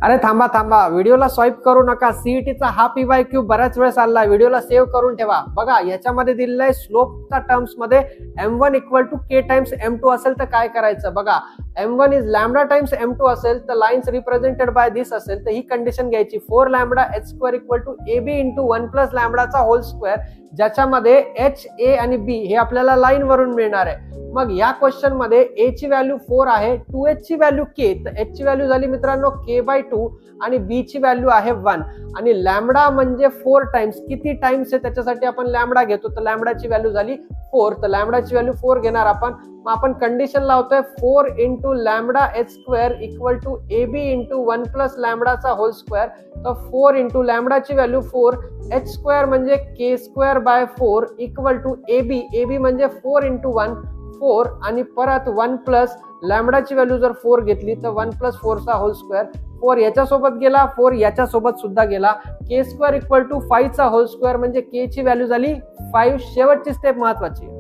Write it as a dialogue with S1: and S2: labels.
S1: अरे थांबा थांबा, व्हिडिओला स्वाईप करू नका. सीईटीचा हा PYQ बऱ्याच वेळेस आलाय, व्हिडिओला सेव्ह करून ठेवा. बघा याच्यामध्ये दिलेलं आहे स्लोपच्या टर्म्स मध्ये m1 equal to k times m2 असेल तर काय करायचं. बघा m1 is lambda times m2 असेल तर लाईन्स रिप्रेझेंटेड बाय दिस असेल तर ही कंडिशन घ्यायची 4 lambda h square equal to ab into 1 plus लॅमडाचा होल स्क्वेअर, ज्याच्यामध्ये h, a आणि b हे आपल्याला लाईन वरून मिळणार आहे. मग या क्वेश्चन मध्ये a ची व्हॅल्यू 4 आहे, 2h ची व्हॅल्यू k, तर h ची व्हॅल्यू झाली मित्रांनो k/2 आणि b ची व्हॅल्यू आहे 1 आणि लॅमडा म्हणजे 4 टाइम्स. किती टाइम्स आहे त्याच्यासाठी आपण लॅमडा घेतो, तर लॅमडाची व्हॅल्यू झाली 4, तर लॅमडाची व्हॅल्यू 4 घेणार आपण. मग आपण कंडिशन लावतोय 4 into lambda h square equal to ab into 1 plus लॅमडाचा होल स्क्वेअर, तर 4 इंटू लॅमडाची व्हॅल्यू 4, h स्क्वेअर म्हणजे k square by 4 equal to ab म्हणजे 4 इंटू 1 4 आणि परत 1 प्लस लॅमडाची व्हॅल्यू जर 4 घेतली तर 1 प्लस 4 चा होल स्क्वेअर, 4 याच्यासोबत गेला, 4 याच्यासोबत सुद्धा गेला, k स्क्वेअर इक्वल टू 5 चा होल स्क्वेअर म्हणजे k ची व्हॅल्यू झाली 5. शेवटची स्टेप महत्वाची.